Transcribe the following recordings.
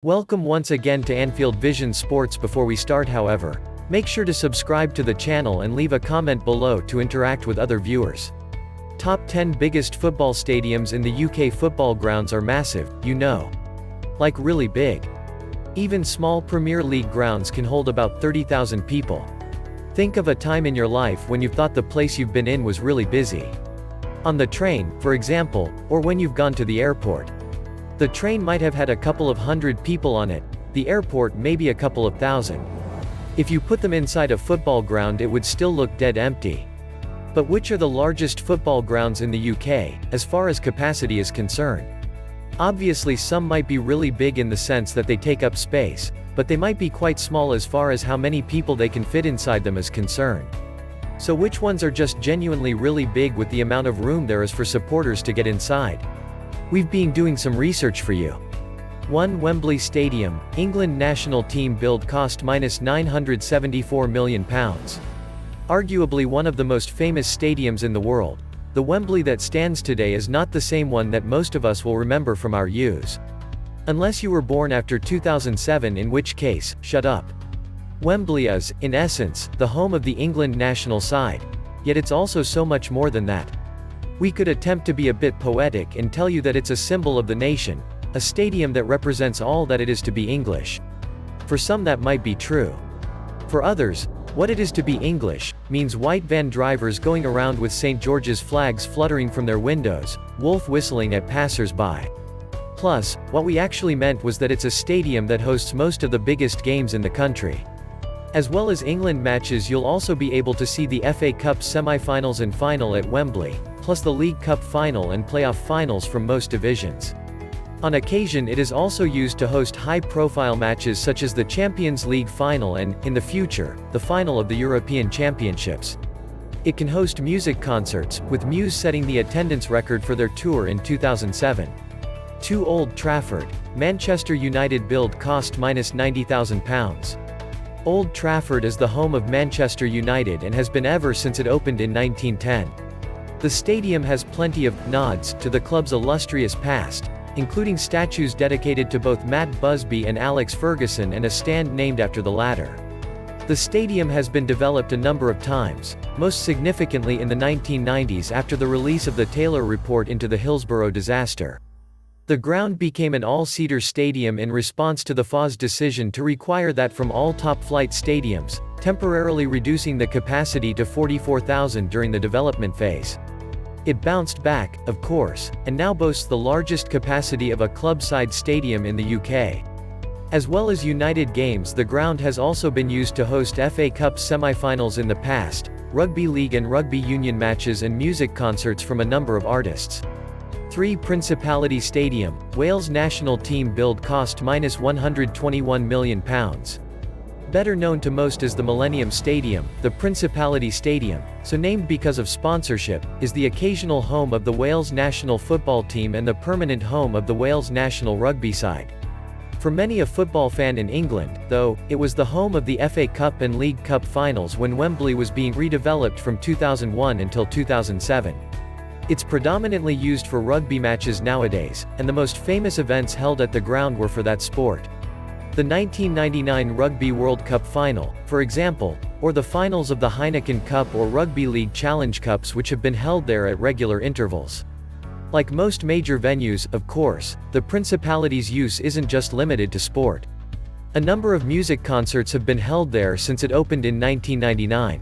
Welcome once again to Anfield Vision Sports. Before we start, however, make sure to subscribe to the channel and leave a comment below to interact with other viewers. Top 10 biggest football stadiums in the UK. Football grounds are massive, you know. Like really big. Even small Premier League grounds can hold about 30,000 people. Think of a time in your life when you've thought the place you've been in was really busy. On the train, for example, or when you've gone to the airport. The train might have had a couple of hundred people on it, the airport maybe a couple of thousand. If you put them inside a football ground, it would still look dead empty. But which are the largest football grounds in the UK, as far as capacity is concerned? Obviously, some might be really big in the sense that they take up space, but they might be quite small as far as how many people they can fit inside them is concerned. So which ones are just genuinely really big with the amount of room there is for supporters to get inside? We've been doing some research for you. 1. Wembley Stadium, England national team build cost £974 million. Arguably one of the most famous stadiums in the world, the Wembley that stands today is not the same one that most of us will remember from our youth. Unless you were born after 2007, in which case, shut up. Wembley is, in essence, the home of the England national side. Yet it's also so much more than that. We could attempt to be a bit poetic and tell you that it's a symbol of the nation, a stadium that represents all that it is to be English. For some that might be true. For others, what it is to be English means white van drivers going around with St. George's flags fluttering from their windows, wolf whistling at passers-by. Plus, what we actually meant was that it's a stadium that hosts most of the biggest games in the country. As well as England matches, you'll also be able to see the FA Cup semi-finals and final at Wembley, plus the League Cup final and playoff finals from most divisions. On occasion, it is also used to host high-profile matches such as the Champions League final and, in the future, the final of the European Championships. It can host music concerts, with Muse setting the attendance record for their tour in 2007. 2. Old Trafford, Manchester United build cost £90,000. Old Trafford is the home of Manchester United and has been ever since it opened in 1910. The stadium has plenty of nods to the club's illustrious past, including statues dedicated to both Matt Busby and Alex Ferguson and a stand named after the latter. The stadium has been developed a number of times, most significantly in the 1990s after the release of the Taylor Report into the Hillsborough disaster. The ground became an all-seater stadium in response to the FA's decision to require that from all top-flight stadiums, temporarily reducing the capacity to 44,000 during the development phase. It bounced back, of course, and now boasts the largest capacity of a club-side stadium in the UK. As well as United games, the ground has also been used to host FA Cup semi-finals in the past, rugby league and rugby union matches and music concerts from a number of artists. 3. Principality Stadium, Wales national team build cost £121 million. Better known to most as the Millennium Stadium, the Principality Stadium, so named because of sponsorship, is the occasional home of the Wales national football team and the permanent home of the Wales national rugby side. For many a football fan in England, though, it was the home of the FA Cup and League Cup finals when Wembley was being redeveloped from 2001 until 2007. It's predominantly used for rugby matches nowadays, and the most famous events held at the ground were for that sport. The 1999 Rugby World Cup final, for example, or the finals of the Heineken Cup or Rugby League Challenge Cups, which have been held there at regular intervals. Like most major venues, of course, the Principality's use isn't just limited to sport. A number of music concerts have been held there since it opened in 1999.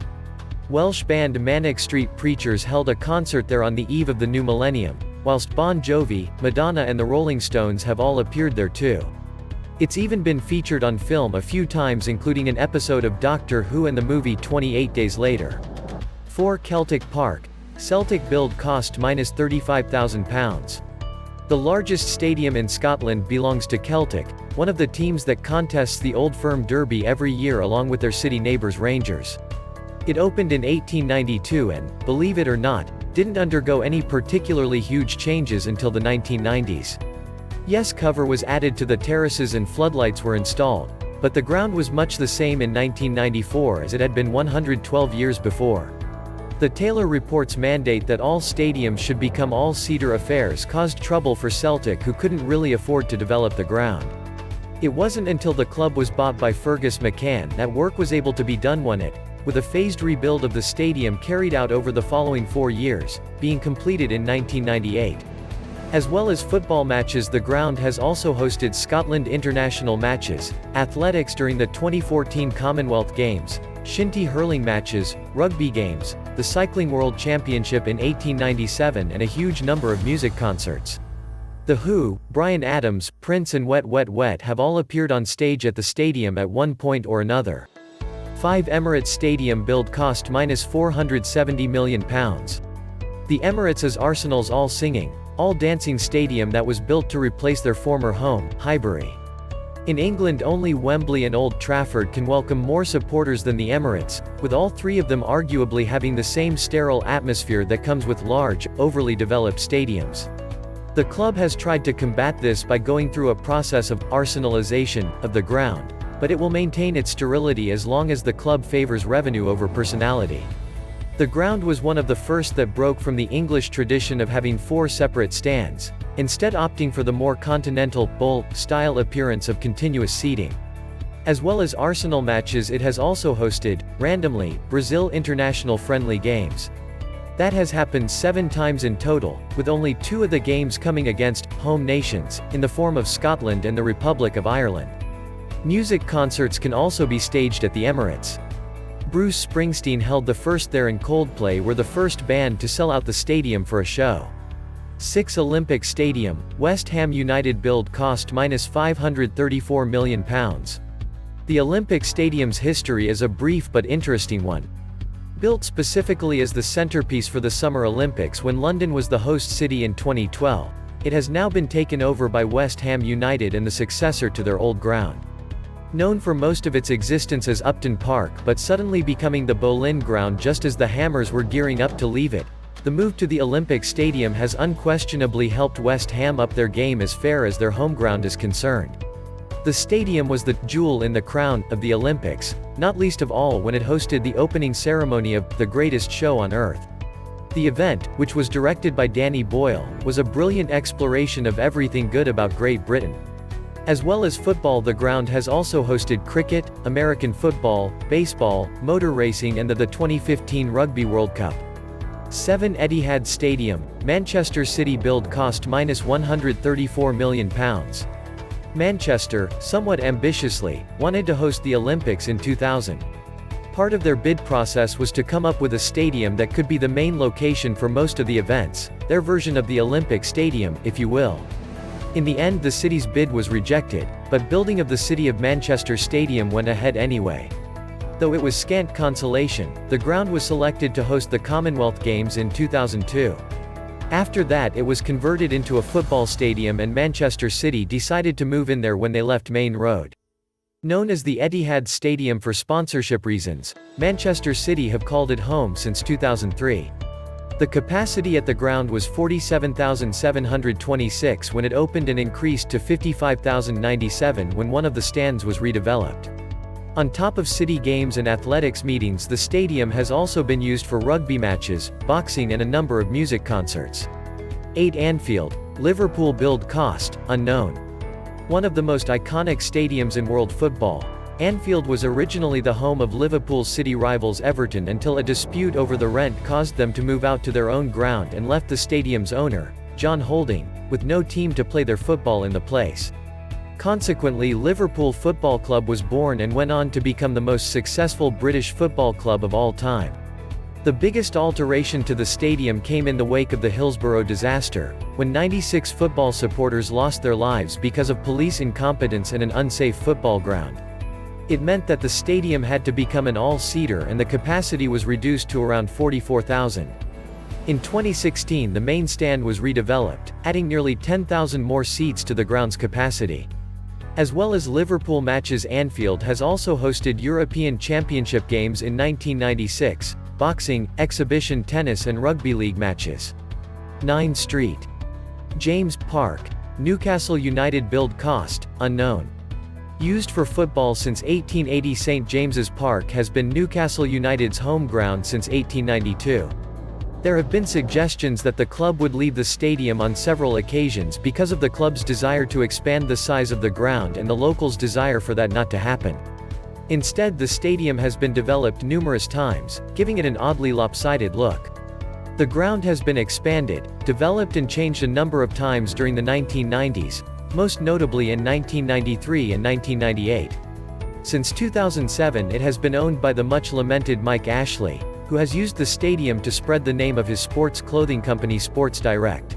Welsh band Manic Street Preachers held a concert there on the eve of the new millennium, whilst Bon Jovi, Madonna and the Rolling Stones have all appeared there too. It's even been featured on film a few times, including an episode of Doctor Who and the movie 28 Days Later. 4. Celtic Park, Celtic build cost £35,000. The largest stadium in Scotland belongs to Celtic, one of the teams that contests the Old Firm Derby every year along with their city neighbours Rangers. It opened in 1892 and, believe it or not, didn't undergo any particularly huge changes until the 1990s. Yes, cover was added to the terraces and floodlights were installed, but the ground was much the same in 1994 as it had been 112 years before. The Taylor Report's mandate that all stadiums should become all-seater affairs caused trouble for Celtic, who couldn't really afford to develop the ground. It wasn't until the club was bought by Fergus McCann that work was able to be done on it, with a phased rebuild of the stadium carried out over the following 4 years, being completed in 1998. As well as football matches, the ground has also hosted Scotland international matches, athletics during the 2014 Commonwealth Games, shinty hurling matches, rugby games, the Cycling World Championship in 1897 and a huge number of music concerts. The Who, Bryan Adams, Prince and Wet Wet Wet have all appeared on stage at the stadium at one point or another. 5 Emirates Stadium build cost £470 million. The Emirates is Arsenal's all-singing, all-dancing stadium that was built to replace their former home, Highbury. In England, only Wembley and Old Trafford can welcome more supporters than the Emirates, with all three of them arguably having the same sterile atmosphere that comes with large, overly developed stadiums. The club has tried to combat this by going through a process of Arsenalization of the ground, but it will maintain its sterility as long as the club favors revenue over personality. The ground was one of the first that broke from the English tradition of having 4 separate stands, instead opting for the more continental, bowl-style appearance of continuous seating. As well as Arsenal matches, it has also hosted, randomly, Brazil international friendly games. That has happened 7 times in total, with only 2 of the games coming against home nations, in the form of Scotland and the Republic of Ireland. Music concerts can also be staged at the Emirates. Bruce Springsteen held the first there, and Coldplay were the first band to sell out the stadium for a show. 6 Olympic Stadium, West Ham United build cost £534 million. The Olympic Stadium's history is a brief but interesting one. Built specifically as the centerpiece for the Summer Olympics when London was the host city in 2012, it has now been taken over by West Ham United and the successor to their old ground. Known for most of its existence as Upton Park but suddenly becoming the Boleyn ground just as the Hammers were gearing up to leave it, the move to the Olympic Stadium has unquestionably helped West Ham up their game as far as their home ground is concerned. The stadium was the jewel in the crown of the Olympics, not least of all when it hosted the opening ceremony of the greatest show on earth. The event, which was directed by Danny Boyle, was a brilliant exploration of everything good about Great Britain. As well as football, the ground has also hosted cricket, American football, baseball, motor racing and the 2015 Rugby World Cup. 7 Etihad Stadium, Manchester City build cost £134 million. Manchester, somewhat ambitiously, wanted to host the Olympics in 2000. Part of their bid process was to come up with a stadium that could be the main location for most of the events, their version of the Olympic Stadium, if you will. In the end, the city's bid was rejected, but building of the City of Manchester Stadium went ahead anyway. Though it was scant consolation, the ground was selected to host the Commonwealth Games in 2002. After that, it was converted into a football stadium and Manchester City decided to move in there when they left Main Road. Known as the Etihad Stadium for sponsorship reasons, Manchester City have called it home since 2003. The capacity at the ground was 47,726 when it opened and increased to 55,097 when one of the stands was redeveloped. On top of city games and athletics meetings, the stadium has also been used for rugby matches, boxing and a number of music concerts. 8 Anfield, Liverpool build cost, unknown. One of the most iconic stadiums in world football, Anfield was originally the home of Liverpool's city rivals Everton until a dispute over the rent caused them to move out to their own ground and left the stadium's owner, John Holding, with no team to play their football in the place. Consequently, Liverpool Football Club was born and went on to become the most successful British football club of all time. The biggest alteration to the stadium came in the wake of the Hillsborough disaster, when 96 football supporters lost their lives because of police incompetence and an unsafe football ground. It meant that the stadium had to become an all-seater and the capacity was reduced to around 44,000. In 2016, the main stand was redeveloped, adding nearly 10,000 more seats to the ground's capacity. As well as Liverpool matches, Anfield has also hosted European Championship games in 1996, boxing, exhibition tennis and rugby league matches. 9 St. James Park, Newcastle United build cost, unknown. Used for football since 1880, St James's Park has been Newcastle United's home ground since 1892. There have been suggestions that the club would leave the stadium on several occasions because of the club's desire to expand the size of the ground and the locals' desire for that not to happen. Instead, the stadium has been developed numerous times, giving it an oddly lopsided look. The ground has been expanded, developed and changed a number of times during the 1990s, most notably in 1993 and 1998. Since 2007 it has been owned by the much-lamented Mike Ashley, who has used the stadium to spread the name of his sports clothing company Sports Direct.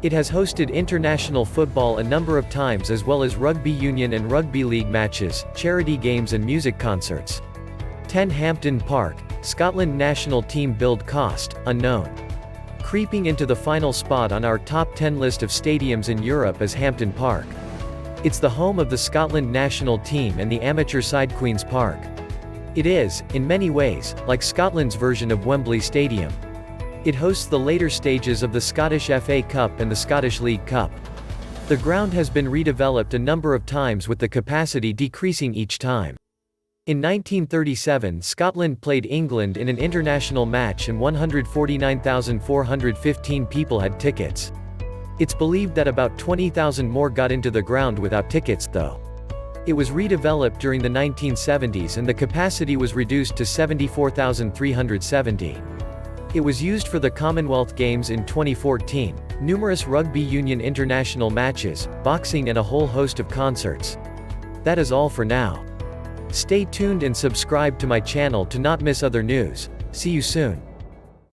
It has hosted international football a number of times as well as rugby union and rugby league matches, charity games and music concerts. 10 Hampton Park, Scotland national team build cost, unknown. Creeping into the final spot on our top 10 list of stadiums in Europe is Hampton Park. It's the home of the Scotland national team and the amateur side Queen's Park. It is, in many ways, like Scotland's version of Wembley Stadium. It hosts the later stages of the Scottish FA Cup and the Scottish League Cup. The ground has been redeveloped a number of times with the capacity decreasing each time. In 1937 Scotland played England in an international match and 149,415 people had tickets. It's believed that about 20,000 more got into the ground without tickets though. It was redeveloped during the 1970s and the capacity was reduced to 74,370. It was used for the Commonwealth Games in 2014, numerous rugby union international matches, boxing and a whole host of concerts. That is all for now. Stay tuned and subscribe to my channel to not miss other news. See you soon.